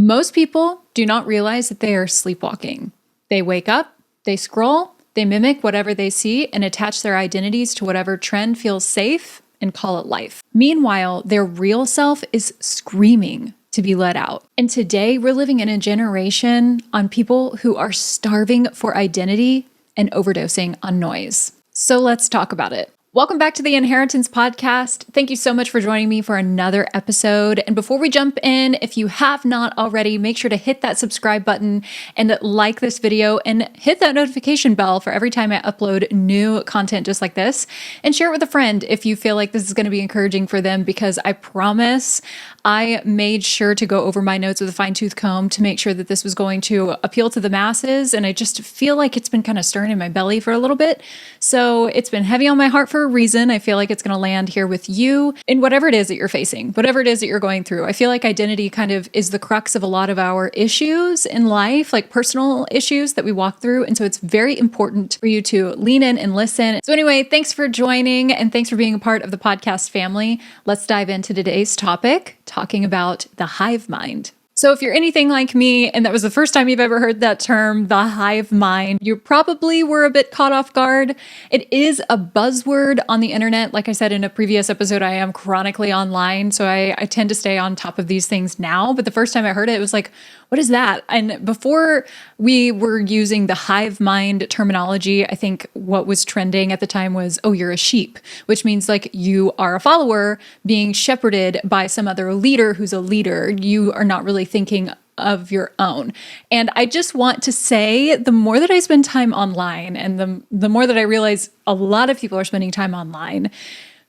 Most people do not realize that they are sleepwalking. They wake up, they scroll, they mimic whatever they see and attach their identities to whatever trend feels safe and call it life. Meanwhile, their real self is screaming to be let out. And today we're living in a generation on people who are starving for identity and overdosing on noise. So let's talk about it. Welcome back to the Inheritance Podcast. Thank you so much for joining me for another episode. And before we jump in, if you have not already, make sure to hit that subscribe button and like this video and hit that notification bell for every time I upload new content just like this. And share it with a friend if you feel like this is going to be encouraging for them, because I promise I made sure to go over my notes with a fine-tooth comb to make sure that this was going to appeal to the masses. And I just feel like it's been kind of stirring in my belly for a little bit. So it's been heavy on my heart for a reason. I feel like it's going to land here with you in whatever it is that you're facing, whatever it is that you're going through. I feel like identity kind of is the crux of a lot of our issues in life, like personal issues that we walk through. And so it's very important for you to lean in and listen. So anyway, thanks for joining and thanks for being a part of the podcast family. Let's dive into today's topic, talking about the hive mind. So if you're anything like me, and that was the first time you've ever heard that term, the hive mind, you probably were a bit caught off guard. It is a buzzword on the internet. Like I said in a previous episode, I am chronically online, so I tend to stay on top of these things now. But the first time I heard it, it was like, what is that? And before we were using the hive mind terminology, I think what was trending at the time was, oh, you're a sheep, which means like you are a follower being shepherded by some other leader who's a leader. You are not really thinking of your own. And I just want to say, the more that I spend time online and the more that I realize a lot of people are spending time online,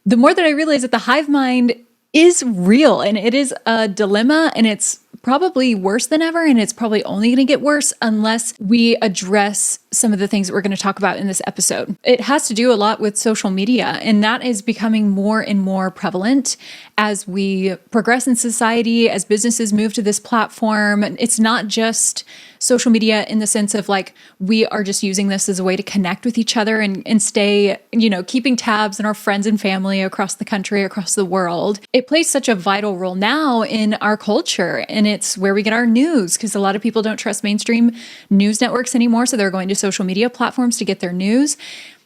the more that I realize that the hive mind is real and it is a dilemma, and it's probably worse than ever, and it's probably only going to get worse unless we address some of the things that we're going to talk about in this episode. It has to do a lot with social media, and that is becoming more and more prevalent as we progress in society, as businesses move to this platform. It's not just social media in the sense of like, we are just using this as a way to connect with each other and stay, keeping tabs on our friends and family across the country, across the world. It plays such a vital role now in our culture, and it's where we get our news, because a lot of people don't trust mainstream news networks anymore, so they're going to social media platforms to get their news.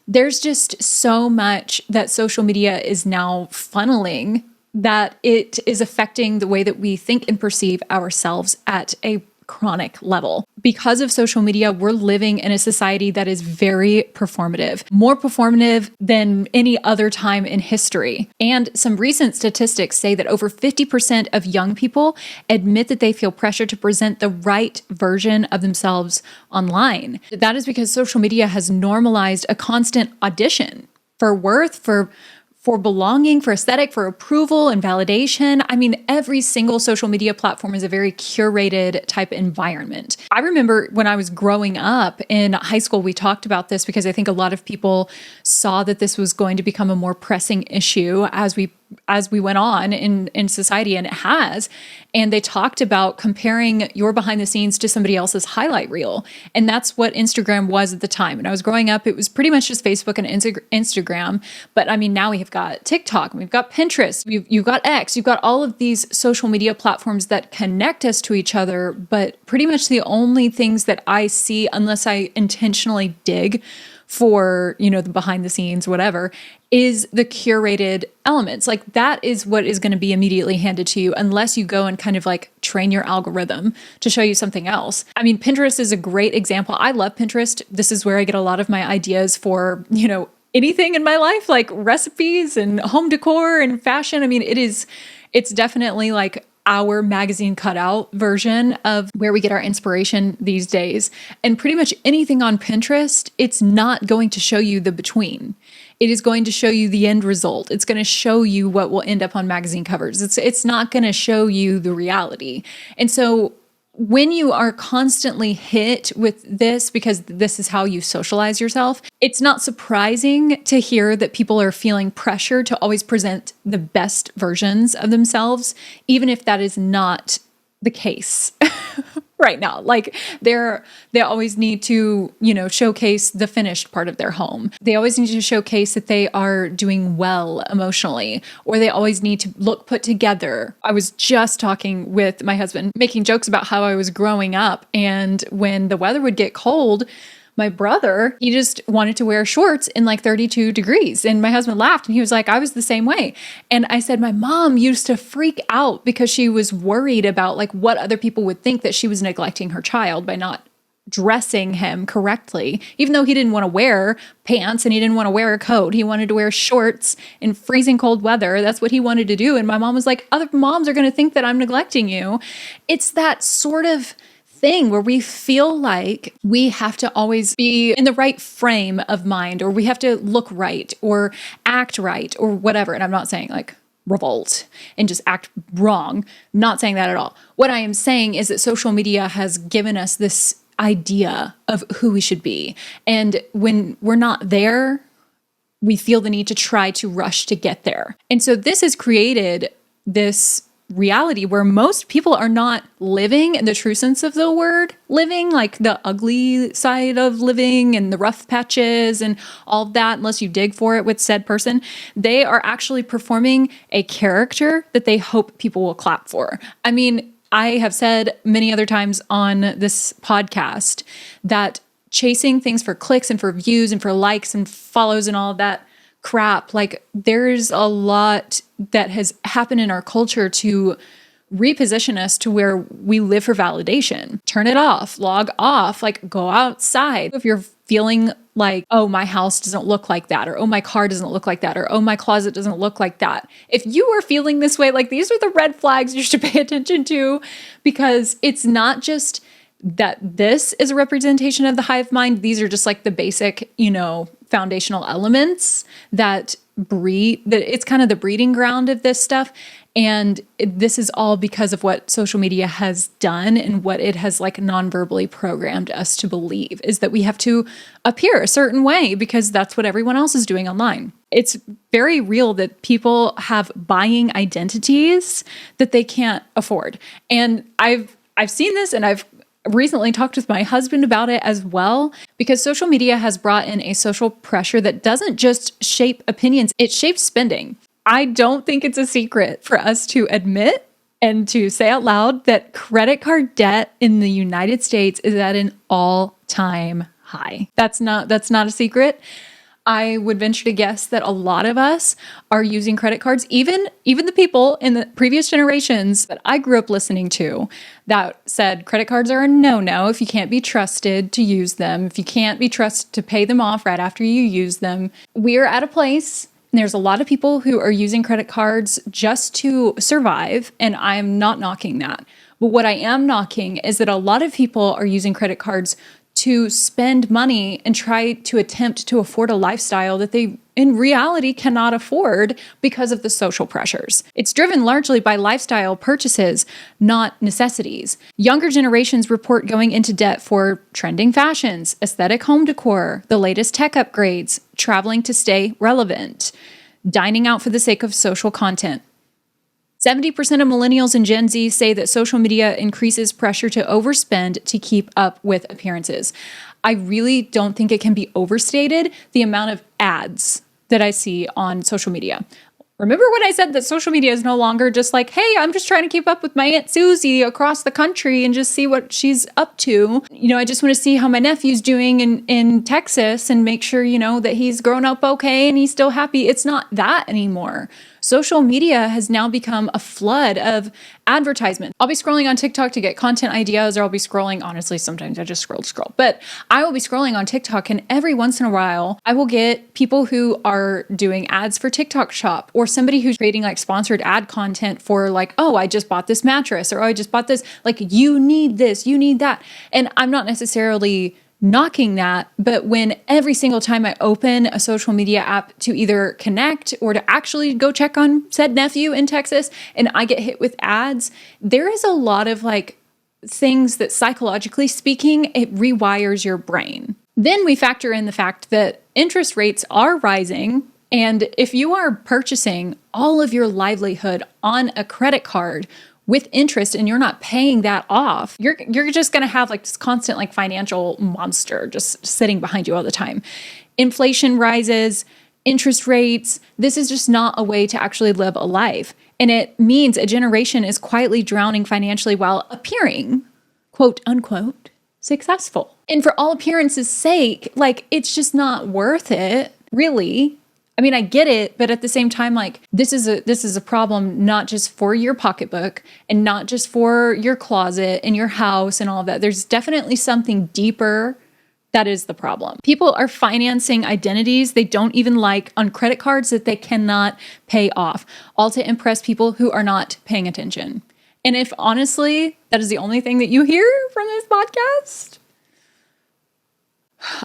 There's just so much that social media is now funneling that it is affecting the way that we think and perceive ourselves at a chronic level. Because of social media, we're living in a society that is very performative, more performative than any other time in history. And some recent statistics say that over 50% of young people admit that they feel pressure to present the right version of themselves online. That is because social media has normalized a constant audition for worth, for belonging, for aesthetic, for approval and validation. I mean, every single social media platform is a very curated type environment. I remember when I was growing up in high school, we talked about this because I think a lot of people saw that this was going to become a more pressing issue as we went on in society, and it has. And they talked about comparing your behind the scenes to somebody else's highlight reel. And that's what Instagram was at the time. When I was growing up, it was pretty much just Facebook and Instagram. But I mean, now we have got TikTok, we've got Pinterest, you've got X, you've got all of these social media platforms that connect us to each other. But pretty much the only things that I see, unless I intentionally dig for, the behind the scenes, whatever, is the curated elements. Like that is what is going to be immediately handed to you unless you go and kind of like train your algorithm to show you something else. I mean, Pinterest is a great example. I love Pinterest. This is where I get a lot of my ideas for, anything in my life, like recipes and home decor and fashion. I mean, it's definitely like our magazine cutout version of where we get our inspiration these days. And pretty much anything on Pinterest, it's not going to show you the between. It is going to show you the end result. It's going to show you what will end up on magazine covers. It's not going to show you the reality. And so when you are constantly hit with this, because this is how you socialize yourself, it's not surprising to hear that people are feeling pressure to always present the best versions of themselves, even if that is not the case. right now. Like they always need to, showcase the finished part of their home. They always need to showcase that they are doing well emotionally, or they always need to look put together. I was just talking with my husband, making jokes about how I was growing up, and when the weather would get cold, my brother, he just wanted to wear shorts in like 32 degrees. And my husband laughed and he was like, I was the same way. And I said, my mom used to freak out because she was worried about like what other people would think, that she was neglecting her child by not dressing him correctly, even though he didn't want to wear pants and he didn't want to wear a coat. He wanted to wear shorts in freezing cold weather. That's what he wanted to do. And my mom was like, other moms are going to think that I'm neglecting you. It's that sort of thing where we feel like we have to always be in the right frame of mind, or we have to look right or act right or whatever. And I'm not saying like revolt and just act wrong. I'm not saying that at all. What I am saying is that social media has given us this idea of who we should be. And when we're not there, we feel the need to try to rush to get there. And so this has created this reality where most people are not living in the true sense of the word living, like the ugly side of living and the rough patches and all that, unless you dig for it with said person. They are actually performing a character that they hope people will clap for. I mean, I have said many other times on this podcast that chasing things for clicks and for views and for likes and follows and all of that crap, like there's a lot that has happened in our culture to reposition us to where we live for validation. Turn it off, log off, like go outside. If you're feeling like, oh, my house doesn't look like that, or oh, my car doesn't look like that, or oh, my closet doesn't look like that. If you are feeling this way, like these are the red flags you should pay attention to, because it's not just that this is a representation of the hive mind. These are just like the basic, foundational elements that it's kind of the breeding ground of this stuff. And this is all because of what social media has done and what it has like non-verbally programmed us to believe, is that we have to appear a certain way because that's what everyone else is doing online. It's very real that people have buying identities that they can't afford. And I've seen this, and I've recently talked with my husband about it as well, because social media has brought in a social pressure that doesn't just shape opinions, it shapes spending. I don't think it's a secret for us to admit and to say out loud that credit card debt in the United States is at an all-time high. That's not a secret. I would venture to guess that a lot of us are using credit cards, even the people in the previous generations that I grew up listening to that said credit cards are a no-no if you can't be trusted to use them, if you can't be trusted to pay them off right after you use them. We're at a place, and there's a lot of people who are using credit cards just to survive, and I'm not knocking that. But what I am knocking is that a lot of people are using credit cards to spend money and try to attempt to afford a lifestyle that they in reality cannot afford because of the social pressures. It's driven largely by lifestyle purchases, not necessities. Younger generations report going into debt for trending fashions, aesthetic home decor, the latest tech upgrades, traveling to stay relevant, dining out for the sake of social content. 70% of millennials and Gen Z say that social media increases pressure to overspend to keep up with appearances. I really don't think it can be overstated, the amount of ads that I see on social media. Remember when I said that social media is no longer just like, hey, I'm just trying to keep up with my Aunt Susie across the country and just see what she's up to. I just want to see how my nephew's doing in Texas and make sure, that he's grown up okay and he's still happy. It's not that anymore. Social media has now become a flood of advertisement. I'll be scrolling on TikTok to get content ideas, or I'll be scrolling, honestly, sometimes I just scroll. But I will be scrolling on TikTok, and every once in a while, I will get people who are doing ads for TikTok Shop, or somebody who's creating like sponsored ad content for like, oh, I just bought this mattress, or oh, I just bought this, like, you need this, you need that. And I'm not necessarily knocking that, but when every single time I open a social media app to either connect or to actually go check on said nephew in Texas and I get hit with ads, there is a lot of like things that psychologically speaking, it rewires your brain. Then we factor in the fact that interest rates are rising. And if you are purchasing all of your livelihood on a credit card, with interest and you're not paying that off, you're just going to have like this constant like financial monster just sitting behind you all the time. Inflation rises, interest rates. This is just not a way to actually live a life. And it means a generation is quietly drowning financially while appearing, quote unquote, successful. And for all appearance's sake, like, it's just not worth it, really. I mean, I get it, but at the same time, like, this is a problem not just for your pocketbook and not just for your closet and your house and all of that. There's definitely something deeper that is the problem. People are financing identities they don't even like on credit cards that they cannot pay off, all to impress people who are not paying attention. And if honestly, that is the only thing that you hear from this podcast,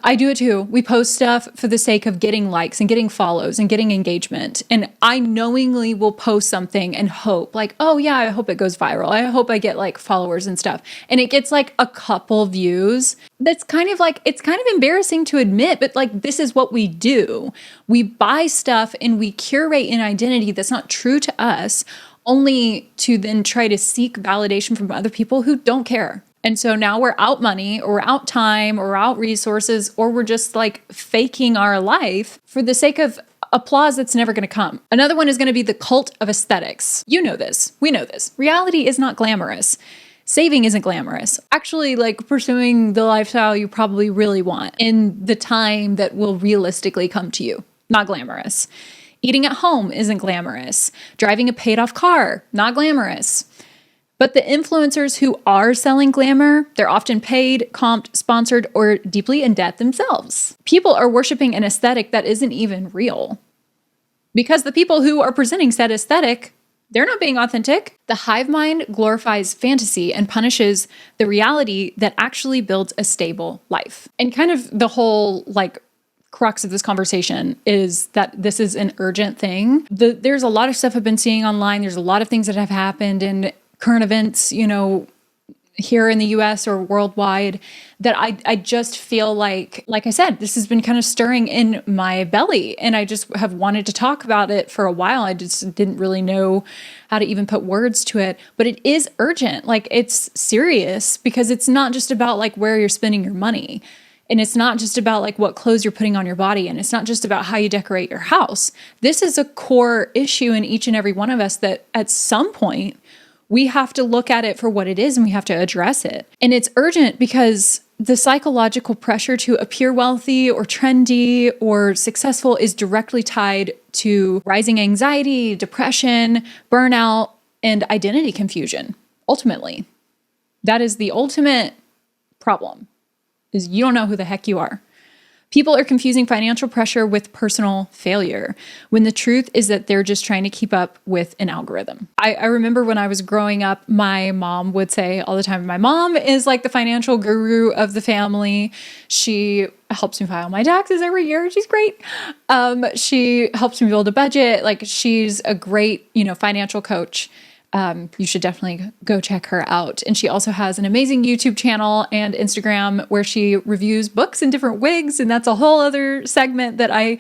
I do it too. We post stuff for the sake of getting likes and getting follows and getting engagement. And I knowingly will post something and hope like, oh yeah, I hope it goes viral. I hope I get like followers and stuff. And it gets like a couple views. That's kind of like, it's kind of embarrassing to admit, but like, this is what we do. We buy stuff and we curate an identity that's not true to us, only to then try to seek validation from other people who don't care. And so now we're out money, or we're out time, or we're out resources, or we're just like faking our life for the sake of applause that's never going to come. Another one is going to be the cult of aesthetics. You know this. We know this. Reality is not glamorous. Saving isn't glamorous. Actually, like, pursuing the lifestyle you probably really want in the time that will realistically come to you, not glamorous. Eating at home isn't glamorous. Driving a paid off car, not glamorous. But the influencers who are selling glamour, they're often paid, comped, sponsored, or deeply in debt themselves. People are worshiping an aesthetic that isn't even real. Because the people who are presenting said aesthetic, they're not being authentic. The hive mind glorifies fantasy and punishes the reality that actually builds a stable life. And kind of the whole, like, crux of this conversation is that this is an urgent thing. There's a lot of stuff I've been seeing online. There's a lot of things that have happened in current events, you know, here in the US or worldwide, that I just feel like I said, this has been kind of stirring in my belly, and I just have wanted to talk about it for a while. I just didn't really know how to even put words to it, but it is urgent. Like, it's serious, because it's not just about like where you're spending your money. And it's not just about like what clothes you're putting on your body. And it's not just about how you decorate your house. This is a core issue in each and every one of us that at some point we have to look at it for what it is, and we have to address it. And it's urgent because the psychological pressure to appear wealthy or trendy or successful is directly tied to rising anxiety, depression, burnout, and identity confusion. Ultimately, that is the ultimate problem, is you don't know who the heck you are. People are confusing financial pressure with personal failure, when the truth is that they're just trying to keep up with an algorithm. I remember when I was growing up, my mom would say all the time, my mom is like the financial guru of the family. She helps me file my taxes every year. She's great. She helps me build a budget. Like, she's a great, financial coach. You should definitely go check her out. And she also has an amazing YouTube channel and Instagram where she reviews books in different wigs. And that's a whole other segment that I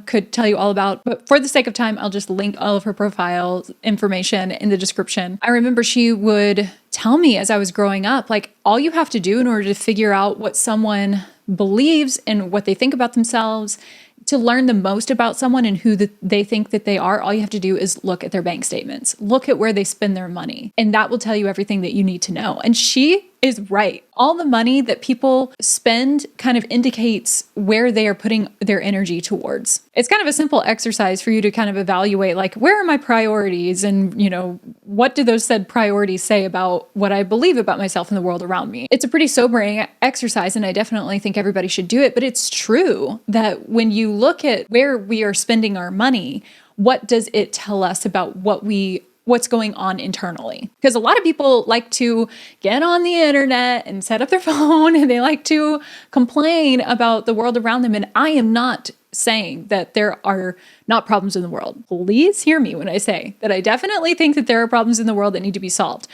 could tell you all about. But for the sake of time, I'll just link all of her profile information in the description. I remember she would tell me as I was growing up, like, all you have to do in order to figure out what someone believes and what they think about themselves, to learn the most about someone and who they think that they are, all you have to do is look at their bank statements. Look at where they spend their money. And that will tell you everything that you need to know. And she is right. All the money that people spend kind of indicates where they are putting their energy towards. It's kind of a simple exercise for you to kind of evaluate, like, where are my priorities? And, what do those said priorities say about what I believe about myself and the world around me? It's a pretty sobering exercise, and I definitely think everybody should do it. But it's true that when you look at where we are spending our money, what does it tell us about what's going on internally? Because a lot of people like to get on the internet and set up their phone, and they like to complain about the world around them. And I am not saying that there are not problems in the world. Please hear me when I say that I definitely think that there are problems in the world that need to be solved.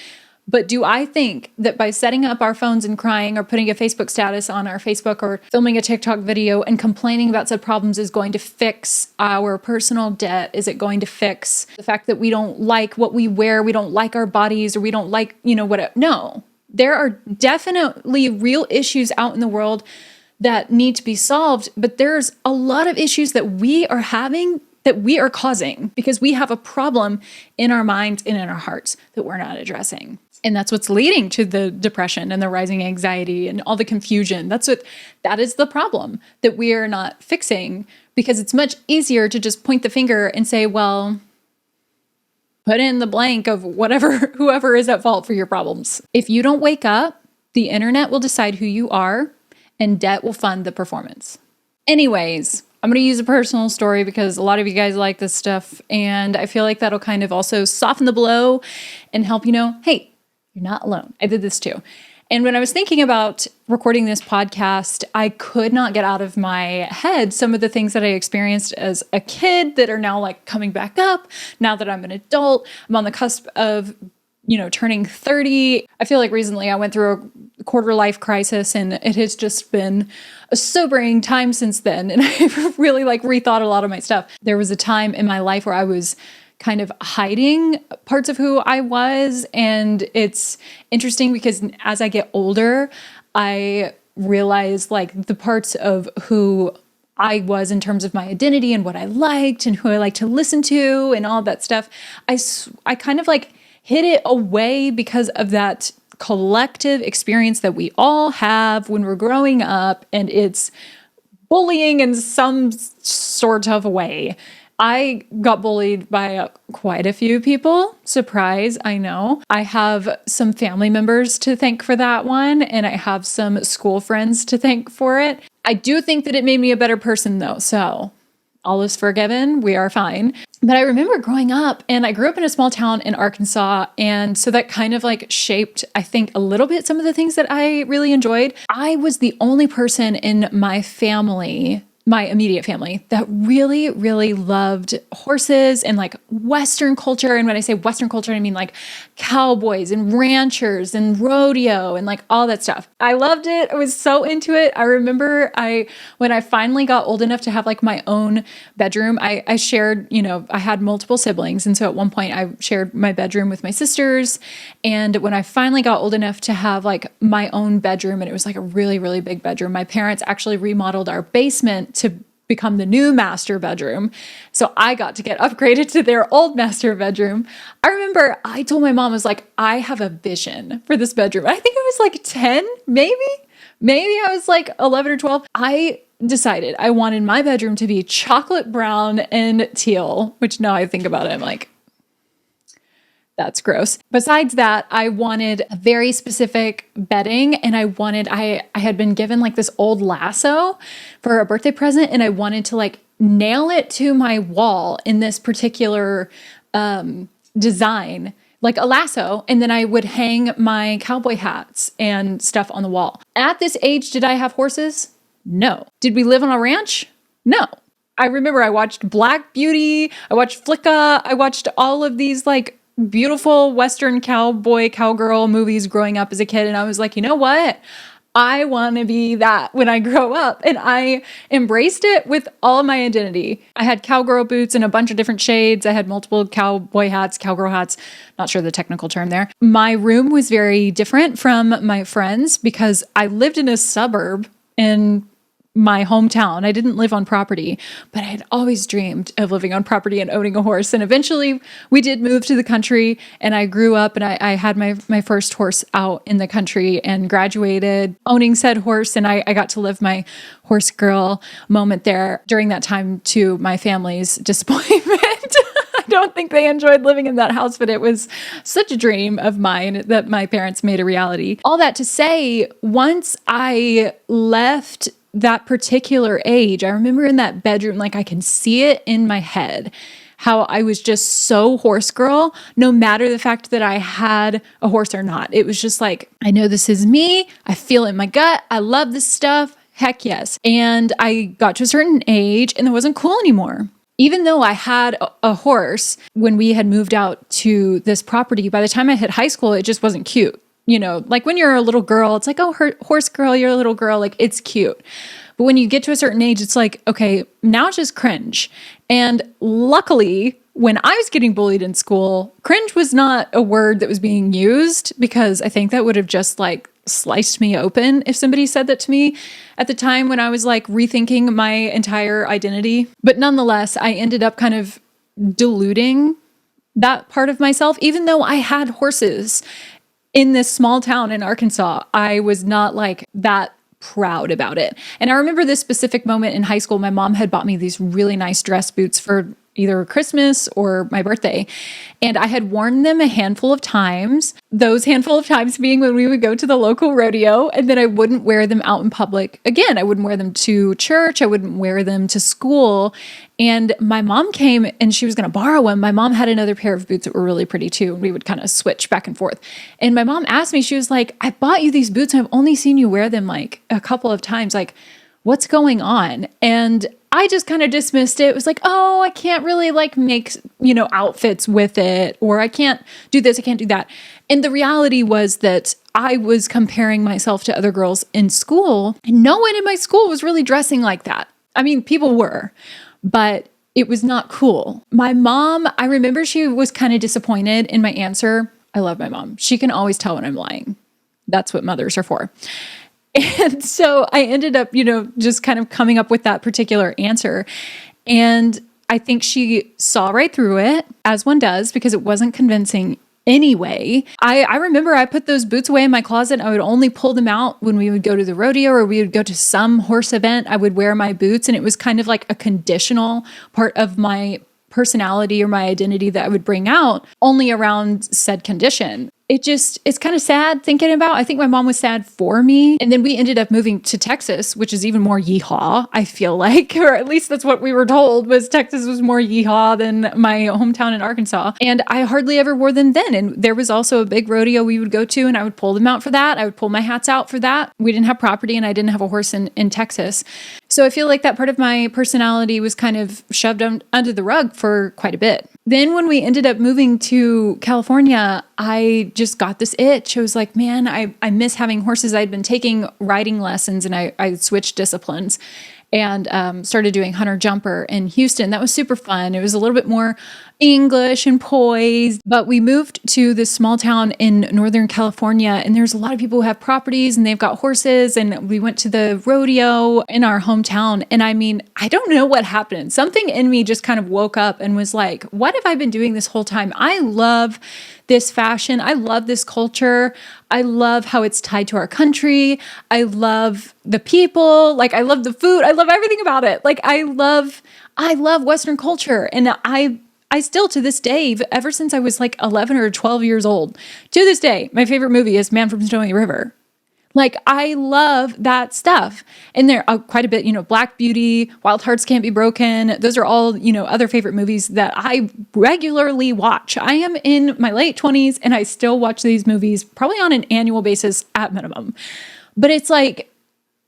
But do I think that by setting up our phones and crying or putting a Facebook status on our Facebook or filming a TikTok video and complaining about said problems is going to fix our personal debt? Is it going to fix the fact that we don't like what we wear, we don't like our bodies, or we don't like, what? No. There are definitely real issues out in the world that need to be solved, but there's a lot of issues that we are having that we are causing because we have a problem in our minds and in our hearts that we're not addressing. And that's what's leading to the depression and the rising anxiety and all the confusion. That is the problem that we are not fixing, because it's much easier to just point the finger and say, well, put in the blank of whoever is at fault for your problems. If you don't wake up, the internet will decide who you are and debt will fund the performance. Anyways, I'm going to use a personal story because a lot of you guys like this stuff. And I feel like that'll kind of also soften the blow and help hey, you're not alone. I did this too. And when I was thinking about recording this podcast, I could not get out of my head some of the things that I experienced as a kid that are now like coming back up now that I'm an adult. I'm on the cusp of, turning 30. I feel like recently I went through a quarter life crisis and it has just been a sobering time since then. And I've really rethought a lot of my stuff. There was a time in my life where I was kind of hiding parts of who I was. And it's interesting because as I get older, I realize the parts of who I was in terms of my identity and what I liked and who I like to listen to and all that stuff. I kind of hid it away because of that collective experience that we all have when we're growing up, and it's bullying in some sort of a way. I got bullied by quite a few people. Surprise, I know. I have some family members to thank for that one, and I have some school friends to thank for it. I do think that it made me a better person though, so all is forgiven. We are fine. But I remember growing up, and I grew up in a small town in Arkansas. And so that kind of shaped, I think, a little bit some of the things that I really enjoyed. I was the only person in my family, my immediate family, that really, really loved horses and Western culture. And when I say Western culture, I mean cowboys and ranchers and rodeo and all that stuff. I loved it. I was so into it. I remember when I finally got old enough to have my own bedroom, I shared, I had multiple siblings. And so at one point I shared my bedroom with my sisters. And when I finally got old enough to have my own bedroom, and it was a really, really big bedroom, my parents actually remodeled our basement to become the new master bedroom. So I got to get upgraded to their old master bedroom. I remember I told my mom, I was I have a vision for this bedroom. I think it was 10, maybe I was 11 or 12. I decided I wanted my bedroom to be chocolate brown and teal, which now I think about it, I'm that's gross. Besides that, I wanted a very specific bedding, and I had been given this old lasso for a birthday present, and I wanted to nail it to my wall in this particular design, a lasso, and then I would hang my cowboy hats and stuff on the wall. At this age, did I have horses? No. Did we live on a ranch? No. I remember I watched Black Beauty, I watched Flicka, I watched all of these beautiful Western cowboy, cowgirl movies growing up as a kid. And I was you know what? I want to be that when I grow up. And I embraced it with all of my identity. I had cowgirl boots in a bunch of different shades. I had multiple cowboy hats, cowgirl hats, not sure the technical term there. My room was very different from my friends because I lived in a suburb in my hometown. I didn't live on property, but I had always dreamed of living on property and owning a horse. And eventually we did move to the country, and I grew up, and I had my first horse out in the country and graduated owning said horse. And I got to live my horse girl moment there during that time, to my family's disappointment. I don't think they enjoyed living in that house, but it was such a dream of mine that my parents made a reality. All that to say, once I left that particular age, I remember in that bedroom, I can see it in my head, how I was just so horse girl, no matter the fact that I had a horse or not. It was just I know this is me. I feel it in my gut. I love this stuff. Heck yes. And I got to a certain age and it wasn't cool anymore. Even though I had a horse when we had moved out to this property, by the time I hit high school, it just wasn't cute. You know, like when you're a little girl, it's like, oh, horse girl, you're a little girl. Like, it's cute. But when you get to a certain age, it's like, okay, now it's just cringe. And luckily, when I was getting bullied in school, cringe was not a word that was being used, because I think that would have just like sliced me open if somebody said that to me at the time when I was like rethinking my entire identity. But nonetheless, I ended up kind of diluting that part of myself, even though I had horses in this small town in Arkansas. I was not like that proud about it. And I remember this specific moment in high school. My mom had bought me these really nice dress boots for either Christmas or my birthday. And I had worn them a handful of times, those handful of times being when we would go to the local rodeo, and then I wouldn't wear them out in public again. I wouldn't wear them to church. I wouldn't wear them to school. And my mom came and she was going to borrow them. My mom had another pair of boots that were really pretty too. And we would kind of switch back and forth. And my mom asked me, she was like, I bought you these boots and I've only seen you wear them like a couple of times. Like, what's going on? And I just kind of dismissed it. It was like, oh, I can't really like make, outfits with it, or I can't do this, I can't do that. And the reality was that I was comparing myself to other girls in school, and no one in my school was really dressing like that. I mean, people were, but it was not cool. My mom, I remember she was kind of disappointed in my answer. I love my mom. She can always tell when I'm lying. That's what mothers are for. And so I ended up, just kind of coming up with that particular answer. And I think she saw right through it, as one does, because it wasn't convincing anyway. I remember I put those boots away in my closet. I would only pull them out when we would go to the rodeo or we would go to some horse event. I would wear my boots, and it was kind of like a conditional part of my personality or my identity that I would bring out only around said condition. It's kind of sad thinking about. I think my mom was sad for me. And then we ended up moving to Texas, which is even more yeehaw, I feel like, or at least that's what we were told, was Texas was more yeehaw than my hometown in Arkansas. And I hardly ever wore them then. And there was also a big rodeo we would go to, and I would pull them out for that. I would pull my hats out for that. We didn't have property, and I didn't have a horse in Texas. So I feel like that part of my personality was kind of shoved under the rug for quite a bit. Then when we ended up moving to California, I just got this itch. I was like, man, I miss having horses. I'd been taking riding lessons, and I switched disciplines and started doing hunter jumper in Houston. That was super fun. It was a little bit more English and poised, but we moved to this small town in Northern California, and there's a lot of people who have properties and they've got horses, and we went to the rodeo in our hometown. And I mean, I don't know what happened. Something in me just kind of woke up and was like, what have I been doing this whole time? I love this fashion. I love this culture. I love how it's tied to our country. I love the people. Like, I love the food. I love everything about it. Like, I love Western culture. And I still, to this day, ever since I was like 11 or 12 years old, to this day, my favorite movie is Man from Snowy River. Like, I love that stuff. And there are quite a bit, Black Beauty, Wild Hearts Can't Be Broken. Those are all, other favorite movies that I regularly watch. I am in my late 20s and I still watch these movies probably on an annual basis at minimum. But it's like,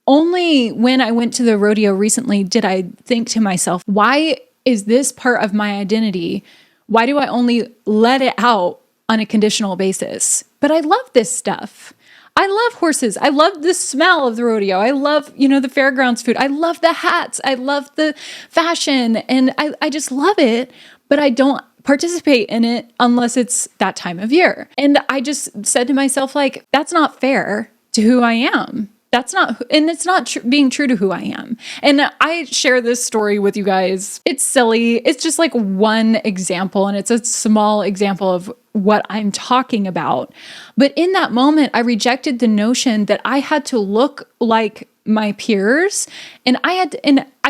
only when I went to the rodeo recently did I think to myself, why is this part of my identity? Why do I only let it out on a conditional basis? But I love this stuff. I love horses. I love the smell of the rodeo. I love, the fairgrounds food. I love the hats. I love the fashion. And I just love it, but I don't participate in it unless it's that time of year. And I just said to myself, like, that's not fair to who I am. It's not being true to who I am. And I share this story with you guys. It's silly. It's just like one example, and it's a small example of what I'm talking about. But in that moment, I rejected the notion that I had to look like my peers, and I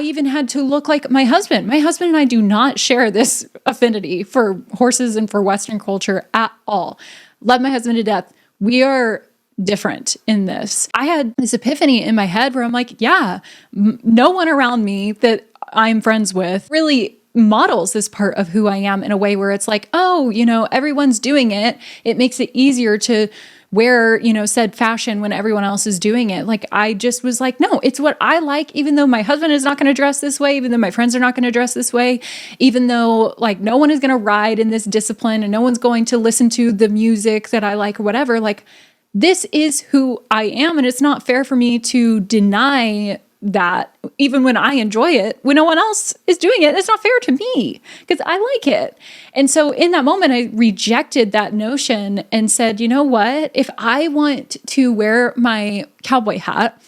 even had to look like my husband. My husband and I do not share this affinity for horses and for Western culture at all. Love my husband to death. We are different in this. I had this epiphany in my head where I'm like, yeah, no one around me that I'm friends with really models this part of who I am in a way where it's like, oh, everyone's doing it. It makes it easier to wear, said fashion when everyone else is doing it. Like, I just was like, no, it's what I like, even though my husband is not going to dress this way, even though my friends are not going to dress this way, even though like no one is going to ride in this discipline and no one's going to listen to the music that I like or whatever. Like, this is who I am. And it's not fair for me to deny that even when I enjoy it, when no one else is doing it, it's not fair to me because I like it. And so in that moment, I rejected that notion and said, you know what? If I want to wear my cowboy hat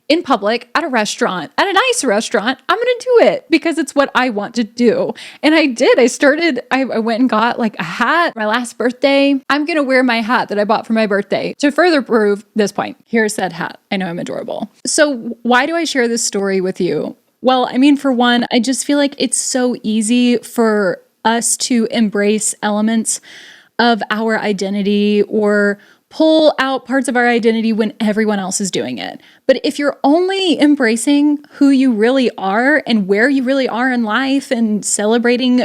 in public at a restaurant, at a nice restaurant, I'm going to do it because it's what I want to do. And I did. I went and got like a hat my last birthday. I'm going to wear my hat that I bought for my birthday to further prove this point. Here's said hat. I know I'm adorable. So why do I share this story with you? Well, I mean, for one, I just feel like it's so easy for us to embrace elements of our identity or pull out parts of our identity when everyone else is doing it. But if you're only embracing who you really are and where you really are in life and celebrating,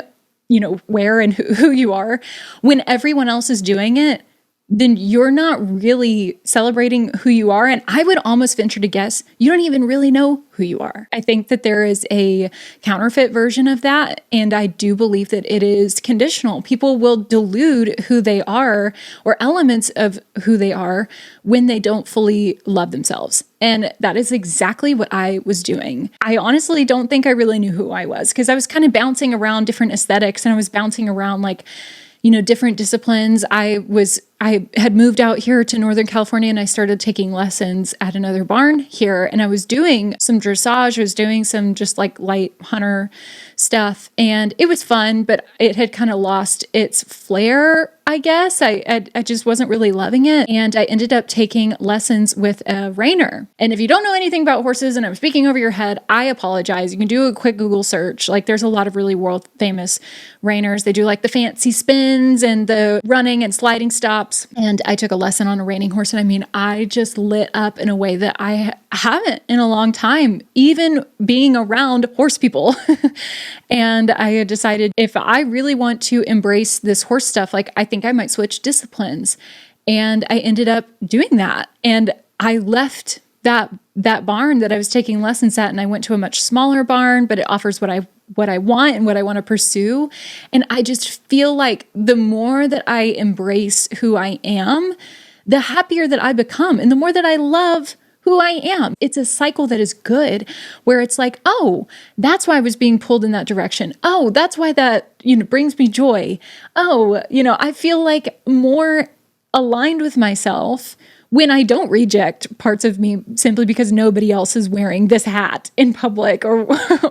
where and who you are when everyone else is doing it, then you're not really celebrating who you are. And I would almost venture to guess you don't even really know who you are. I think that there is a counterfeit version of that. And I do believe that it is conditional. People will delude who they are or elements of who they are when they don't fully love themselves. And that is exactly what I was doing. I honestly don't think I really knew who I was because I was kind of bouncing around different aesthetics and I was bouncing around like, different disciplines. I had moved out here to Northern California and I started taking lessons at another barn here. And I was doing some dressage. I was doing some just like light hunter stuff. And it was fun, but it had kind of lost its flair, I guess. I just wasn't really loving it. And I ended up taking lessons with a reiner. And if you don't know anything about horses and I'm speaking over your head, I apologize. You can do a quick Google search. Like there's a lot of really world famous reiners. They do like the fancy spins and the running and sliding stops. And I took a lesson on a reining horse. And I mean, I just lit up in a way that I haven't in a long time, even being around horse people. And I had decided if I really want to embrace this horse stuff, like I think I might switch disciplines. And I ended up doing that. And I left that barn that I was taking lessons at, and I went to a much smaller barn, but it offers what I want and what I want to pursue. And I just feel like the more that I embrace who I am, the happier that I become and the more that I love who I am. It's a cycle that is good where it's like, oh, that's why I was being pulled in that direction. Oh, that's why that, brings me joy. Oh, I feel like more aligned with myself when I don't reject parts of me simply because nobody else is wearing this hat in public or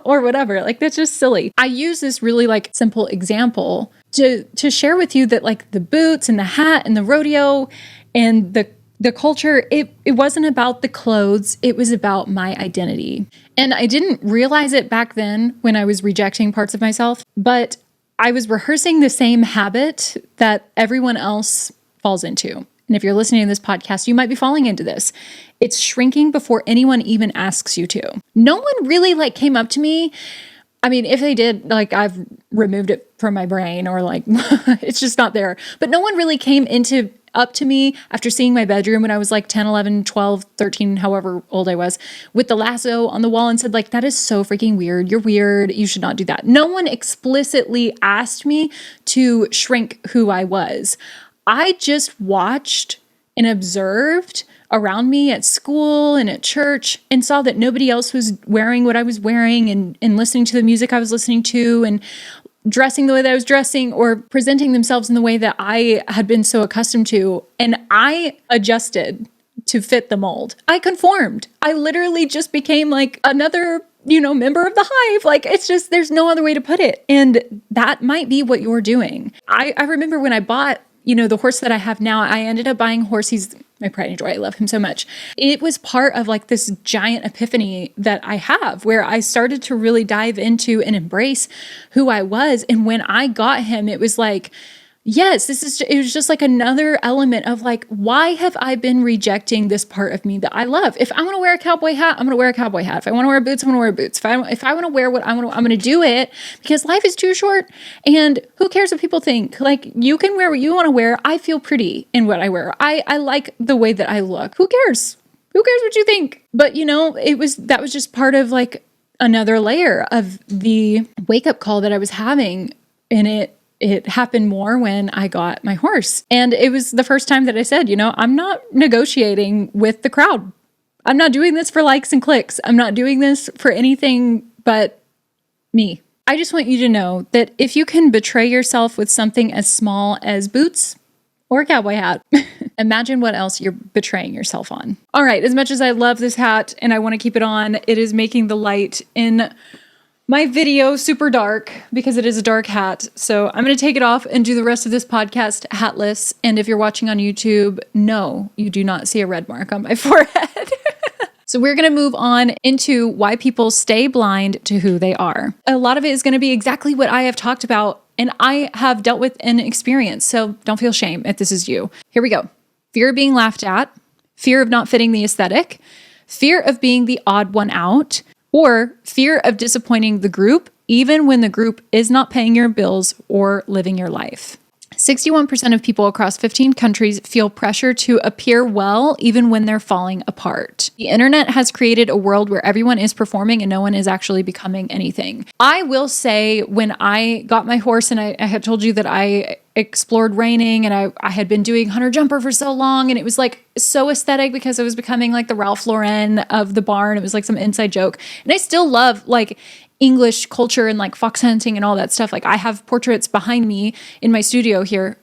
whatever. Like, that's just silly. I use this really like simple example to share with you that like the boots and the hat and the rodeo and the culture, it wasn't about the clothes. It was about my identity. And I didn't realize it back then when I was rejecting parts of myself, but I was rehearsing the same habit that everyone else falls into. And if you're listening to this podcast, you might be falling into this. It's shrinking before anyone even asks you to. No one really like came up to me. I mean, if they did, like I've removed it from my brain or like it's just not there. But no one really came up to me after seeing my bedroom when I was like 10, 11, 12, 13, however old I was, with the lasso on the wall and said like, that is so freaking weird. You're weird. You should not do that. No one explicitly asked me to shrink who I was. I just watched and observed around me at school and at church and saw that nobody else was wearing what I was wearing and listening to the music I was listening to and dressing the way that I was dressing or presenting themselves in the way that I had been so accustomed to. And I adjusted to fit the mold. I conformed. I literally just became like another member of the hive. Like, it's just, there's no other way to put it. And that might be what you're doing. I remember when I bought the horse that I have now, I ended up buying a horse. He's my pride and joy. I love him so much. It was part of like this giant epiphany that I have where I started to really dive into and embrace who I was. And when I got him, it was like, Yes, it was just like another element of like, why have I been rejecting this part of me that I love? If I want to wear a cowboy hat, I'm going to wear a cowboy hat. If I want to wear boots, I'm going to wear boots. If I want to wear what I'm going to do it, because life is too short and who cares what people think? Like, you can wear what you want to wear. I feel pretty in what I wear. I like the way that I look. Who cares? Who cares what you think? But that was just part of like another layer of the wake up call that I was having, and it happened more when I got my horse. And it was the first time that I said, I'm not negotiating with the crowd. I'm not doing this for likes and clicks. I'm not doing this for anything but me. I just want you to know that if you can betray yourself with something as small as boots or a cowboy hat, imagine what else you're betraying yourself on. All right, as much as I love this hat and I want to keep it on, it is making the light in my video super dark because it is a dark hat. So I'm going to take it off and do the rest of this podcast hatless. And if you're watching on YouTube, no, you do not see a red mark on my forehead. So we're going to move on into why people stay blind to who they are. A lot of it is going to be exactly what I have talked about and I have dealt with and experienced. So don't feel shame if this is you. Here we go. Fear of being laughed at, fear of not fitting the aesthetic, fear of being the odd one out, or fear of disappointing the group, even when the group is not paying your bills or living your life. 61% of people across 15 countries feel pressure to appear well, even when they're falling apart. The internet has created a world where everyone is performing and no one is actually becoming anything. I will say, when I got my horse, and I had told you that I explored reining and I had been doing hunter jumper for so long, and it was like so aesthetic because I was becoming like the Ralph Lauren of the barn. It was like some inside joke. And I still love like English culture and like fox hunting and all that stuff. Like, I have portraits behind me in my studio here,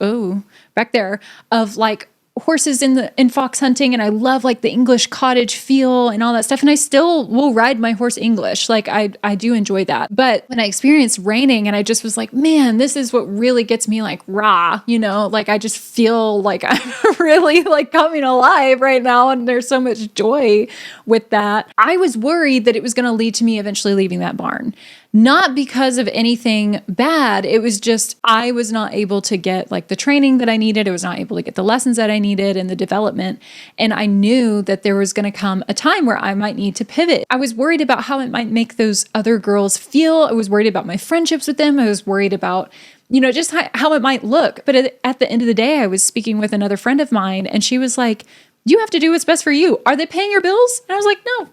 back there, of like horses in fox hunting, and I love like the English cottage feel and all that stuff. And I still will ride my horse English. Like, I do enjoy that. But when I experienced reining, and I just was like, man, this is what really gets me like raw, like I just feel like I'm really like coming alive right now. And there's so much joy with that. I was worried that it was going to lead to me eventually leaving that barn. Not because of anything bad. It was just, I was not able to get like the training that I needed. I was not able to get the lessons that I needed and the development. And I knew that there was going to come a time where I might need to pivot. I was worried about how it might make those other girls feel. I was worried about my friendships with them. I was worried about, just how it might look. But at the end of the day, I was speaking with another friend of mine, and she was like, you have to do what's best for you. Are they paying your bills? And I was like, no,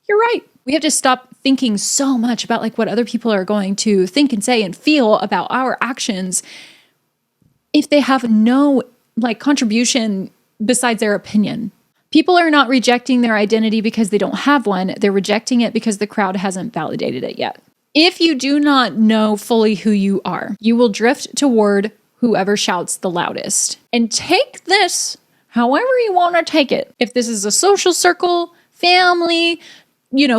you're right. We have to stop thinking so much about like what other people are going to think and say and feel about our actions if they have no like contribution besides their opinion. People are not rejecting their identity because they don't have one. They're rejecting it because the crowd hasn't validated it yet. If you do not know fully who you are, you will drift toward whoever shouts the loudest. And take this however you want to take it. If this is a social circle, family,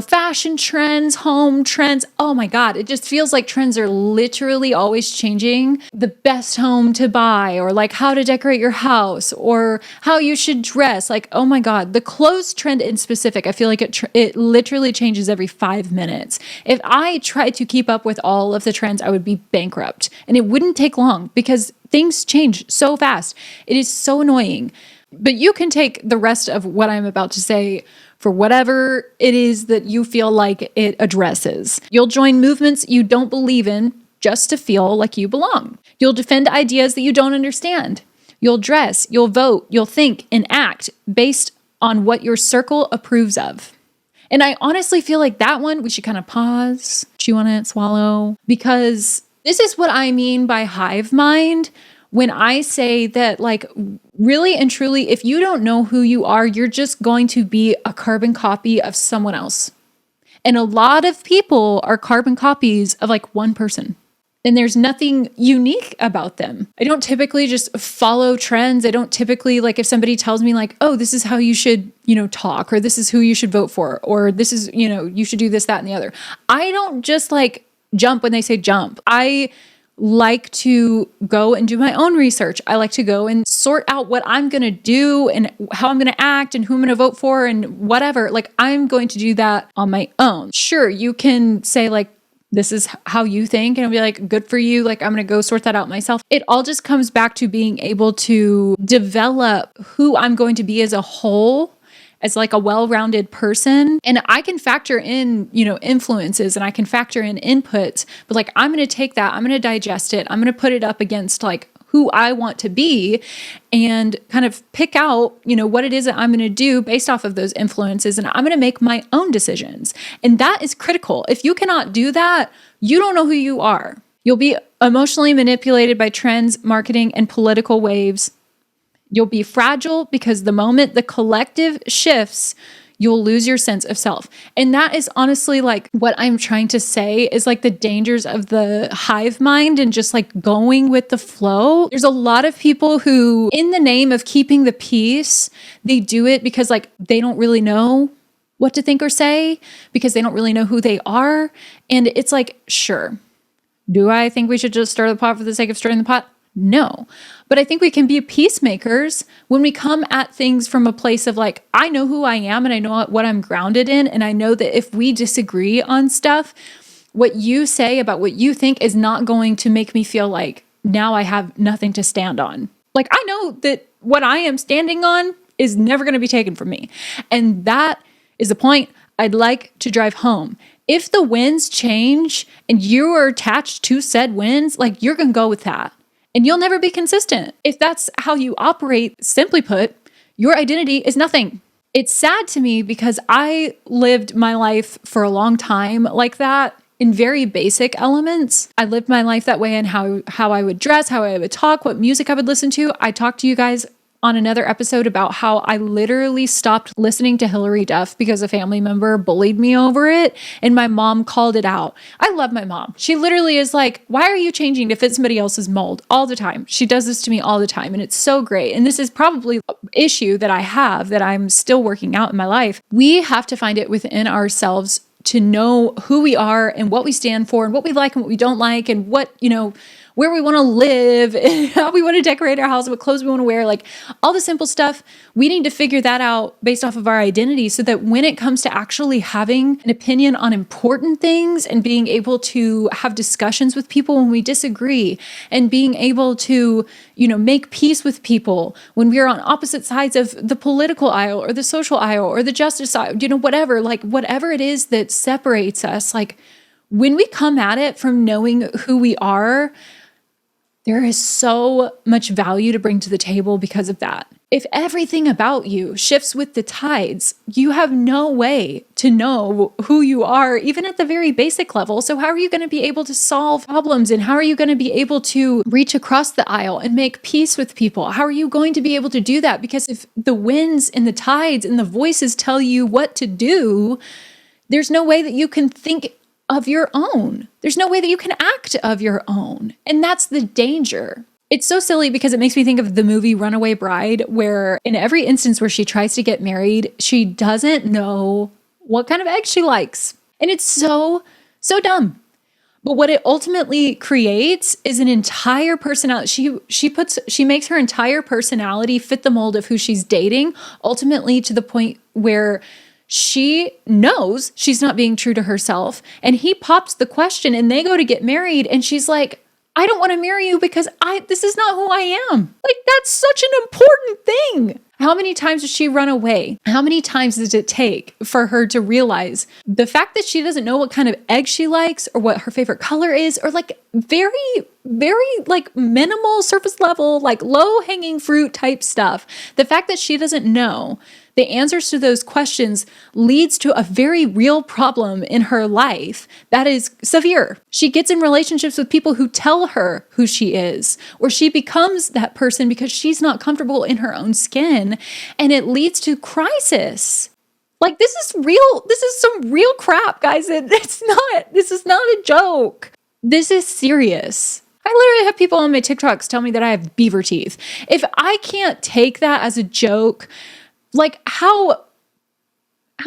fashion trends, home trends. Oh my God, it just feels like trends are literally always changing. The best home to buy, or like how to decorate your house, or how you should dress. Like, oh my God, the clothes trend in specific, I feel like it literally changes every 5 minutes. If I tried to keep up with all of the trends, I would be bankrupt, and it wouldn't take long because things change so fast. It is so annoying. But you can take the rest of what I'm about to say for whatever it is that you feel like it addresses. You'll join movements you don't believe in just to feel like you belong. You'll defend ideas that you don't understand. You'll dress, you'll vote, you'll think and act based on what your circle approves of. And I honestly feel like that one, we should kind of pause, chew on it, swallow, because this is what I mean by hive mind. When I say that, like, really and truly, if you don't know who you are, you're just going to be a carbon copy of someone else. And a lot of people are carbon copies of like one person. And there's nothing unique about them. I don't typically just follow trends. I don't typically, like, if somebody tells me like, oh, this is how you should, talk, or this is who you should vote for, or this is, you should do this, that, and the other. I don't just like jump when they say jump. I like to go and do my own research. I like to go and sort out what I'm going to do and how I'm going to act and who I'm going to vote for and whatever. Like, I'm going to do that on my own. Sure, you can say like, this is how you think. And I'll be like, good for you. Like, I'm going to go sort that out myself. It all just comes back to being able to develop who I'm going to be as a whole, as like a well-rounded person. And I can factor in, influences, and I can factor in inputs, but like, I'm going to take that, I'm going to digest it. I'm going to put it up against like who I want to be and kind of pick out, what it is that I'm going to do based off of those influences. And I'm going to make my own decisions. And that is critical. If you cannot do that, you don't know who you are. You'll be emotionally manipulated by trends, marketing, and political waves. You'll be fragile because the moment the collective shifts, you'll lose your sense of self. And that is honestly like what I'm trying to say is like the dangers of the hive mind and just like going with the flow. There's a lot of people who, in the name of keeping the peace, they do it because like they don't really know what to think or say, because they don't really know who they are. And it's like, sure, do I think we should just stir the pot for the sake of stirring the pot? No. But I think we can be peacemakers when we come at things from a place of like, I know who I am and I know what I'm grounded in. And I know that if we disagree on stuff, what you say about what you think is not going to make me feel like now I have nothing to stand on. Like, I know that what I am standing on is never going to be taken from me. And that is the point I'd like to drive home. If the winds change and you are attached to said winds, like, you're going to go with that. And you'll never be consistent. If that's how you operate, simply put, your identity is nothing. It's sad to me because I lived my life for a long time like that in very basic elements. I lived my life that way in how I would dress, how I would talk, what music I would listen to. I talked to you guys on another episode about how I literally stopped listening to Hillary Duff because a family member bullied me over it and my mom called it out. I love my mom. She literally is like, why are you changing to fit somebody else's mold all the time? She does this to me all the time and it's so great. And this is probably an issue that I have that I'm still working out in my life. We have to find it within ourselves to know who we are and what we stand for and what we like and what we don't like and what, where we want to live and how we want to decorate our house, what clothes we want to wear, like all the simple stuff. We need to figure that out based off of our identity so that when it comes to actually having an opinion on important things and being able to have discussions with people when we disagree and being able to, make peace with people when we're on opposite sides of the political aisle or the social aisle or the justice aisle, whatever it is that separates us, like when we come at it from knowing who we are, there is so much value to bring to the table because of that. If everything about you shifts with the tides, you have no way to know who you are, even at the very basic level. So how are you going to be able to solve problems? And how are you going to be able to reach across the aisle and make peace with people? How are you going to be able to do that? Because if the winds and the tides and the voices tell you what to do, there's no way that you can think of your own. There's no way that you can act of your own. And that's the danger. It's so silly because it makes me think of the movie Runaway Bride, where in every instance where she tries to get married, she doesn't know what kind of egg she likes. And it's so dumb. But what it ultimately creates is an entire personality. She makes her entire personality fit the mold of who she's dating, ultimately to the point where she knows she's not being true to herself. And he pops the question and they go to get married. And she's like, I don't want to marry you because this is not who I am. Like, that's such an important thing. How many times does she run away? How many times does it take for her to realize the fact that she doesn't know what kind of egg she likes or what her favorite color is, or like very, very like minimal surface level, like low hanging fruit type stuff. The fact that she doesn't know the answers to those questions leads to a very real problem in her life that is severe. She gets in relationships with people who tell her who she is, or she becomes that person because she's not comfortable in her own skin, and it leads to crisis. Like, this is real. This is some real crap, guys. This is not a joke. This is serious. I literally have people on my TikToks tell me that I have beaver teeth. If I can't take that as a joke, like, how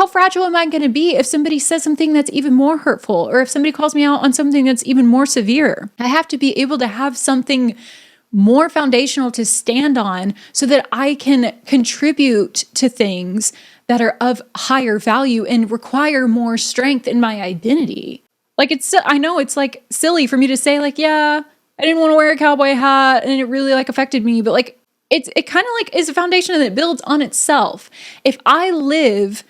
fragile am I going to be if somebody says something that's even more hurtful, or if somebody calls me out on something that's even more severe? I have to be able to have something more foundational to stand on so that I can contribute to things that are of higher value and require more strength in my identity. Like I know it's like silly for me to say like, yeah, I didn't want to wear a cowboy hat and it really like affected me, but like it kind of like is a foundation that builds on itself. If I live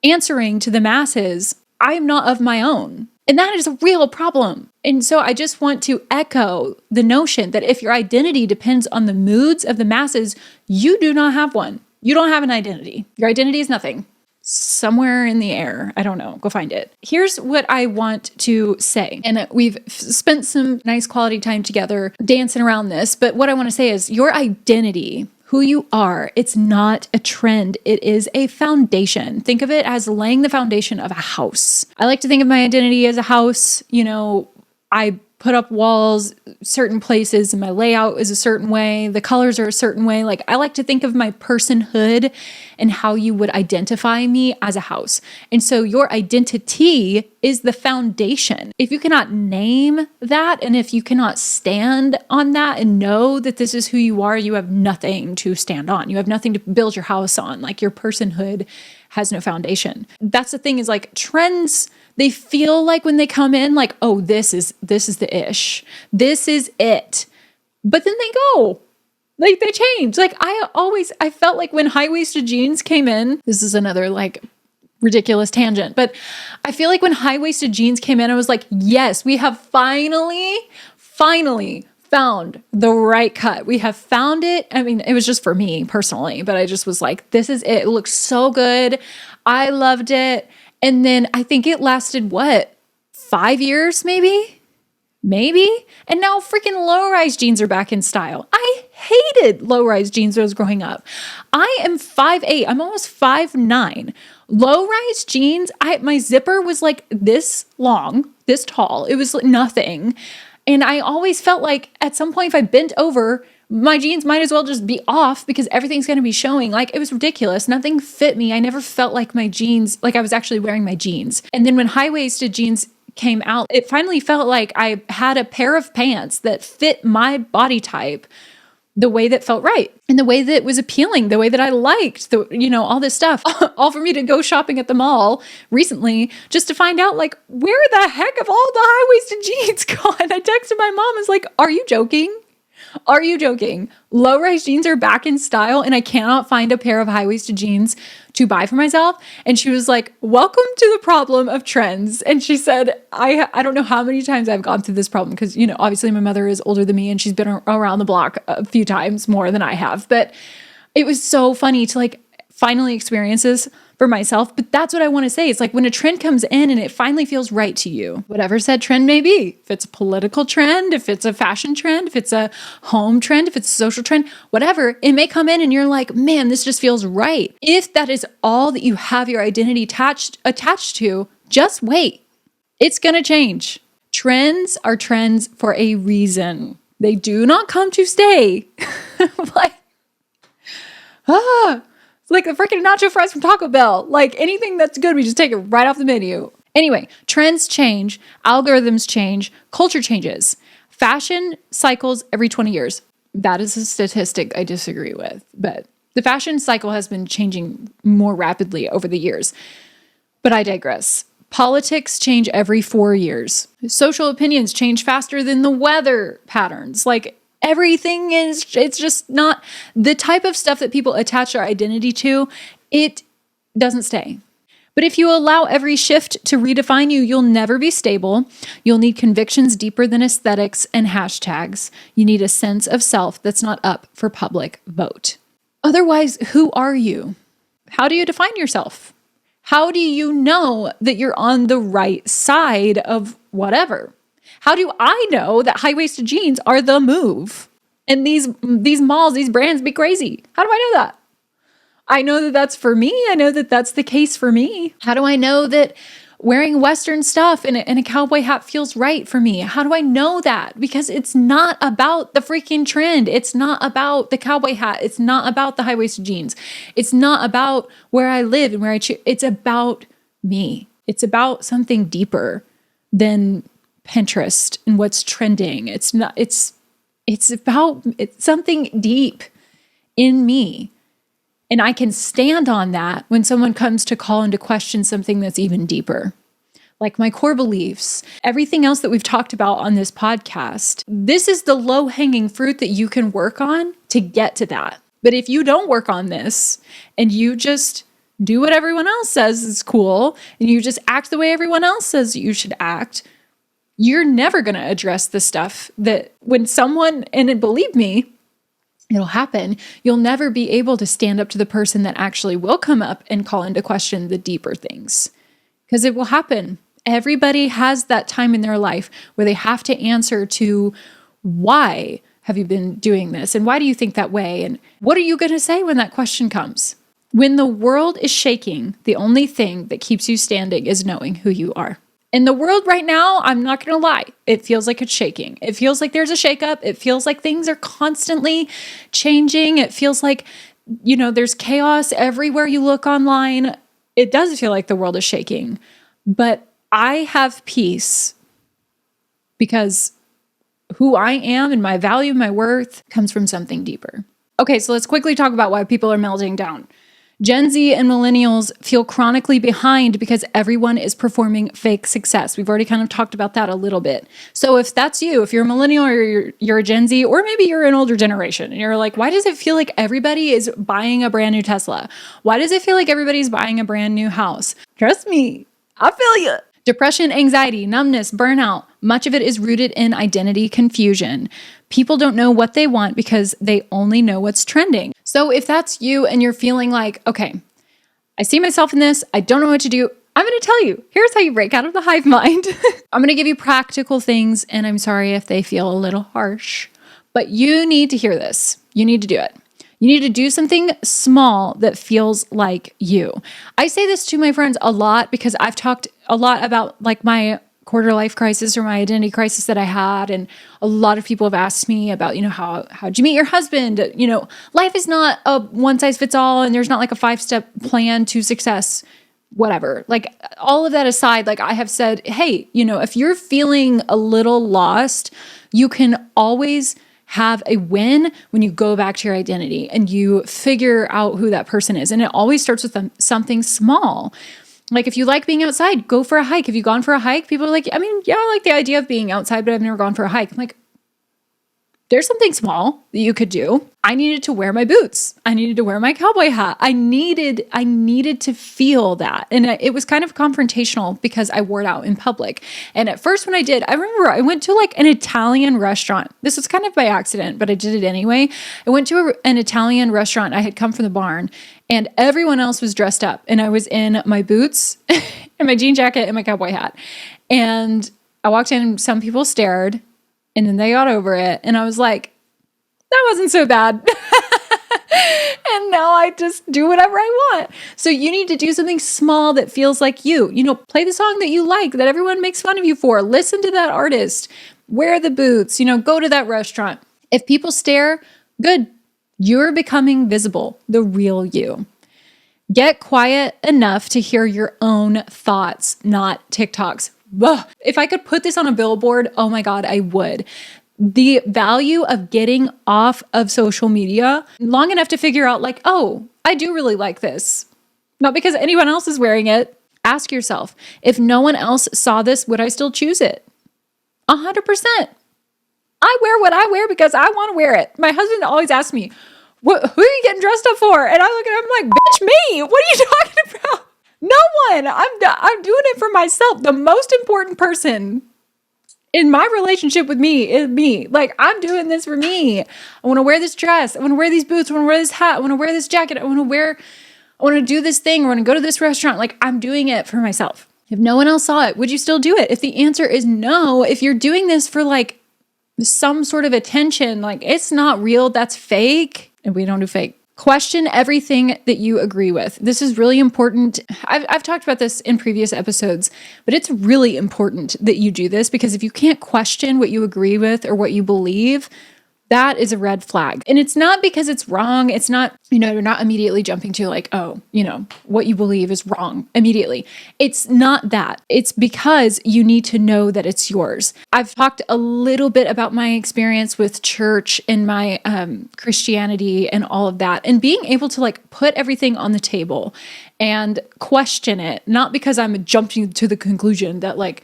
answering to the masses, I'm not of my own. And that is a real problem. And so I just want to echo the notion that if your identity depends on the moods of the masses, you do not have one. You don't have an identity. Your identity is nothing. Somewhere in the air. I don't know. Go find it. Here's what I want to say. And we've spent some nice quality time together dancing around this. But what I want to say is your identity, who you are, it's not a trend. It is a foundation. Think of it as laying the foundation of a house. I like to think of my identity as a house. You know, I put up walls certain places and my layout is a certain way. The colors are a certain way. Like I like to think of my personhood and how you would identify me as a house. And so your identity is the foundation. If you cannot name that, and if you cannot stand on that and know that this is who you are, you have nothing to stand on. You have nothing to build your house on. Like your personhood has no foundation. That's the thing is like trends, they feel like when they come in, like, oh, this is the ish. This is it. But then they go. Like they change. Like I felt like when high-waisted jeans came in, this is another like ridiculous tangent, but I feel like when high-waisted jeans came in, I was like, yes, we have finally found the right cut. We have found it. I mean, it was just for me personally, but I just was like, this is it. It looks so good. I loved it. And then I think it lasted, 5 years maybe? And now freaking low-rise jeans are back in style. I hated low-rise jeans when I was growing up. I am 5'8". I'm almost 5'9". Low-rise jeans, my zipper was like this long, this tall. It was like nothing. And I always felt like at some point if I bent over, my jeans might as well just be off because everything's going to be showing. Like it was ridiculous. Nothing fit me. I never felt like my jeans, like I was actually wearing my jeans. And then when high-waisted jeans came out, it finally felt like I had a pair of pants that fit my body type the way that felt right and the way that was appealing, the way that I liked, all this stuff, all for me to go shopping at the mall recently just to find out like, where the heck have all the high-waisted jeans gone? I texted my mom, I was like, are you joking? Are you joking? Low-rise jeans are back in style and I cannot find a pair of high-waisted jeans to buy for myself. And she was like, welcome to the problem of trends. And she said, I don't know how many times I've gone through this problem because, obviously my mother is older than me and she's been around the block a few times more than I have. But it was so funny to like finally experience this for myself. But that's what I want to say. It's like when a trend comes in and it finally feels right to you, whatever said trend may be, if it's a political trend, if it's a fashion trend, if it's a home trend, if it's a social trend, whatever, it may come in and you're like, man, this just feels right. If that is all that you have your identity attached to, just wait. It's going to change. Trends are trends for a reason. They do not come to stay. Like the freaking nacho fries from Taco Bell. Like anything that's good, we just take it right off the menu. Anyway, trends change, algorithms change, culture changes. Fashion cycles every 20 years. That is a statistic I disagree with, but the fashion cycle has been changing more rapidly over the years. But I digress. Politics change every 4 years. Social opinions change faster than the weather patterns. Like everything it's just not the type of stuff that people attach their identity to. It doesn't stay. But if you allow every shift to redefine you, you'll never be stable. You'll need convictions deeper than aesthetics and hashtags. You need a sense of self that's not up for public vote. Otherwise, who are you? How do you define yourself? How do you know that you're on the right side of whatever? How do I know that high-waisted jeans are the move? And these malls, these brands be crazy. How do I know that? I know that that's for me. I know that that's the case for me. How do I know that wearing Western stuff and a cowboy hat feels right for me? How do I know that? Because it's not about the freaking trend. It's not about the cowboy hat. It's not about the high-waisted jeans. It's not about where I live and where I choose. It's about me. It's about something deeper than Pinterest and what's trending. It's about something deep in me. And I can stand on that when someone comes to call into question something that's even deeper. like my core beliefs, everything else that we've talked about on this podcast. This is the low-hanging fruit that you can work on to get to that. But if you don't work on this and you just do what everyone else says is cool, and you just act the way everyone else says you should act, you're never going to address the stuff that when someone, and believe me, it'll happen, you'll never be able to stand up to the person that actually will come up and call into question the deeper things. Because it will happen. Everybody has that time in their life where they have to answer to why have you been doing this? And why do you think that way? And what are you going to say when that question comes? When the world is shaking, the only thing that keeps you standing is knowing who you are. In the world right now, I'm not going to lie, it feels like it's shaking. It feels like there's a shakeup. It feels like things are constantly changing. It feels like, there's chaos everywhere you look online. It does feel like the world is shaking. But I have peace because who I am and my value, my worth comes from something deeper. Okay, so let's quickly talk about why people are melting down. Gen Z and millennials feel chronically behind because everyone is performing fake success. We've already kind of talked about that a little bit. So if that's you, if you're a millennial or you're a Gen Z, or maybe you're an older generation and you're like, why does it feel like everybody is buying a brand new Tesla? Why does it feel like everybody's buying a brand new house? Trust me, I feel you. Depression, anxiety, numbness, burnout, much of it is rooted in identity confusion. People don't know what they want because they only know what's trending. So if that's you and you're feeling like, okay, I see myself in this, I don't know what to do, I'm going to tell you, here's how you break out of the hive mind. I'm going to give you practical things, and I'm sorry if they feel a little harsh, but you need to hear this. You need to do it. You need to do something small that feels like you. I say this to my friends a lot because I've talked a lot about like my quarter life crisis or my identity crisis that I had. And a lot of people have asked me about, how'd you meet your husband? Life is not a one size fits all, and there's not like a 5-step plan to success, whatever. Like all of that aside, like I have said, hey, if you're feeling a little lost, you can always have a win when you go back to your identity and you figure out who that person is. And it always starts with something small. Like if you like being outside, go for a hike. Have you gone for a hike? People are like, I like the idea of being outside, but I've never gone for a hike. I'm like, there's something small that you could do. I needed to wear my boots. I needed to wear my cowboy hat. I needed to feel that. And it was kind of confrontational because I wore it out in public. And at first when I did, I remember I went to like an Italian restaurant. This was kind of by accident, but I did it anyway. I went to an Italian restaurant. I had come from the barn and everyone else was dressed up. And I was in my boots and my jean jacket and my cowboy hat. And I walked in and some people stared. And then they got over it. And I was like, that wasn't so bad. And now I just do whatever I want. So you need to do something small that feels like you. Play the song that you like, that everyone makes fun of you for. Listen to that artist. Wear the boots. Go to that restaurant. If people stare, good. You're becoming visible, the real you. Get quiet enough to hear your own thoughts, not TikToks. Ugh. If I could put this on a billboard, oh my God, I would. The value of getting off of social media long enough to figure out like, oh, I do really like this. Not because anyone else is wearing it. Ask yourself, if no one else saw this, would I still choose it? 100%. I wear what I wear because I want to wear it. My husband always asks me, who are you getting dressed up for? And I look at him like, bitch, me. What are you talking about? No one. I'm doing it for myself. The most important person in my relationship with me is me. Like, I'm doing this for me. I want to wear this dress. I want to wear these boots. I want to wear this hat. I want to wear this jacket. I want to do this thing. I want to go to this restaurant. Like, I'm doing it for myself. If no one else saw it, would you still do it? If the answer is no, if you're doing this for like some sort of attention, like it's not real, that's fake, and we don't do fake. Question everything that you agree with. This is really important. I've talked about this in previous episodes, but it's really important that you do this because if you can't question what you agree with or what you believe, that is a red flag. And it's not because it's wrong. It's not, you're not immediately jumping to like, oh, what you believe is wrong immediately. It's not that. It's because you need to know that it's yours. I've talked a little bit about my experience with church and my Christianity and all of that, and being able to like put everything on the table and question it, not because I'm jumping to the conclusion that like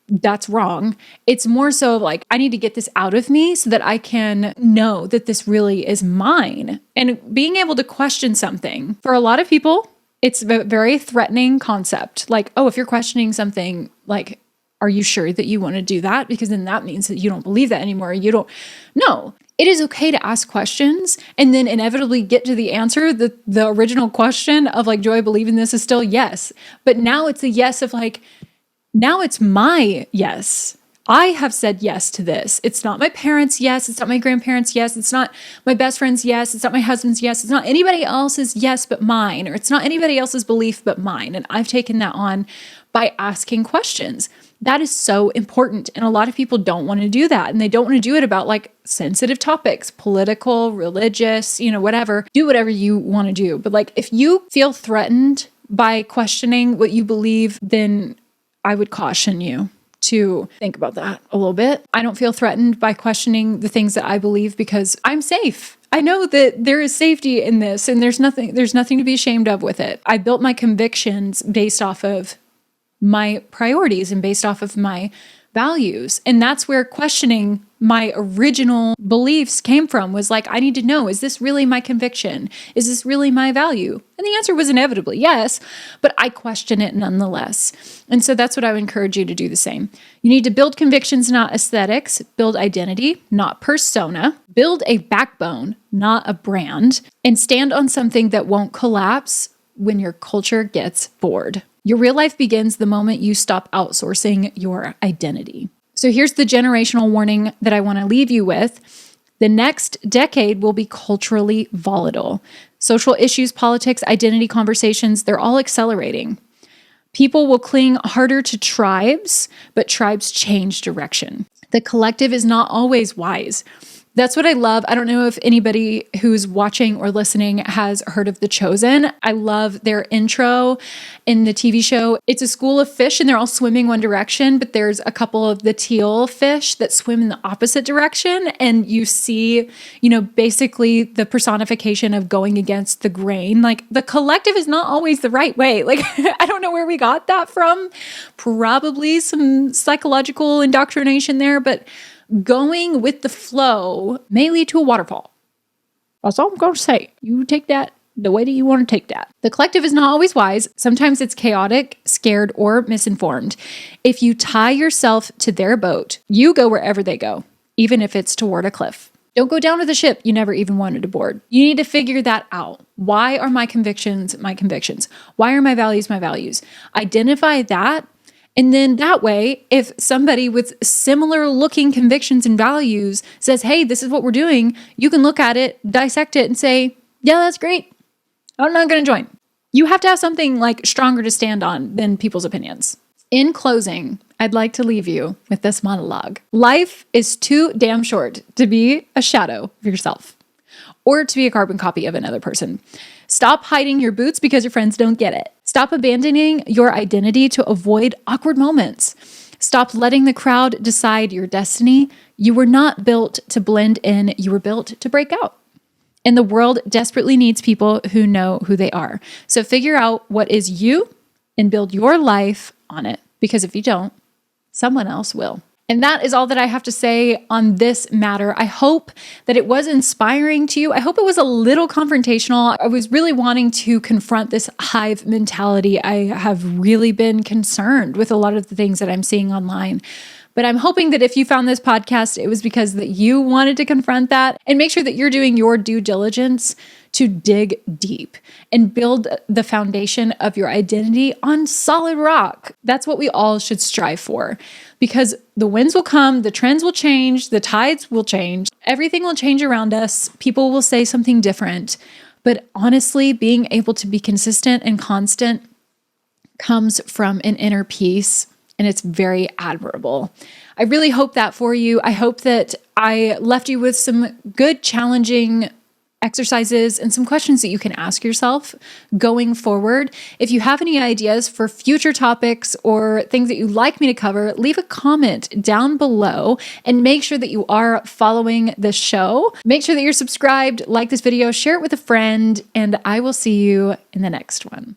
that's wrong. It's more so like, I need to get this out of me so that I can know that this really is mine. And being able to question something, for a lot of people, it's a very threatening concept. Like, oh, if you're questioning something, like, are you sure that you want to do that? Because then that means that you don't believe that anymore. You don't. No, it is okay to ask questions and then inevitably get to the answer. The original question of like, do I believe in this is still yes. But now it's a yes of like, now it's my yes. I have said yes to this. It's not my parents' yes. It's not my grandparents' yes. It's not my best friend's yes. It's not my husband's yes. It's not anybody else's yes but mine, or it's not anybody else's belief but mine. And I've taken that on by asking questions. That is so important. And a lot of people don't want to do that. And they don't want to do it about like sensitive topics, political, religious, whatever. Do whatever you want to do. But like, if you feel threatened by questioning what you believe, then I would caution you to think about that a little bit. I don't feel threatened by questioning the things that I believe because I'm safe. I know that there is safety in this and there's nothing to be ashamed of with it. I built my convictions based off of my priorities and based off of my values. And that's where questioning my original beliefs came from, was like, I need to know, is this really my conviction? Is this really my value? And the answer was inevitably yes, but I question it nonetheless. And so that's what I would encourage you to do the same. You need to build convictions, not aesthetics, build identity, not persona, build a backbone, not a brand, and stand on something that won't collapse when your culture gets bored. Your real life begins the moment you stop outsourcing your identity. So here's the generational warning that I want to leave you with. The next decade will be culturally volatile. Social issues, politics, identity conversations, they're all accelerating. People will cling harder to tribes, but tribes change direction. The collective is not always wise. That's what I love. I don't know if anybody who's watching or listening has heard of The Chosen. I love their intro in the TV show. It's a school of fish and they're all swimming one direction, but there's a couple of the teal fish that swim in the opposite direction. And you see, basically the personification of going against the grain. Like, the collective is not always the right way. Like, I don't know where we got that from. Probably some psychological indoctrination there, but going with the flow may lead to a waterfall. That's all I'm going to say. You take that the way that you want to take that. The collective is not always wise. Sometimes it's chaotic, scared, or misinformed. If you tie yourself to their boat, you go wherever they go, even if it's toward a cliff. Don't go down with the ship you never even wanted to board. You need to figure that out. Why are my convictions my convictions? Why are my values my values? Identify that. And then that way, if somebody with similar looking convictions and values says, hey, this is what we're doing, you can look at it, dissect it, and say, yeah, that's great. I'm not going to join. You have to have something like stronger to stand on than people's opinions. In closing, I'd like to leave you with this monologue. Life is too damn short to be a shadow of yourself or to be a carbon copy of another person. Stop hiding your boots because your friends don't get it. Stop abandoning your identity to avoid awkward moments. Stop letting the crowd decide your destiny. You were not built to blend in. You were built to break out. And the world desperately needs people who know who they are. So figure out what is you and build your life on it. Because if you don't, someone else will. And that is all that I have to say on this matter. I hope that it was inspiring to you. I hope it was a little confrontational. I was really wanting to confront this hive mentality. I have really been concerned with a lot of the things that I'm seeing online. But I'm hoping that if you found this podcast, it was because that you wanted to confront that, and make sure that you're doing your due diligence to dig deep and build the foundation of your identity on solid rock. That's what we all should strive for, because the winds will come, the trends will change, the tides will change, everything will change around us. People will say something different. But honestly, being able to be consistent and constant comes from an inner peace. And it's very admirable. I really hope that for you. I hope that I left you with some good, challenging exercises and some questions that you can ask yourself going forward. If you have any ideas for future topics or things that you'd like me to cover, leave a comment down below and make sure that you are following the show. Make sure that you're subscribed, like this video, share it with a friend, and I will see you in the next one.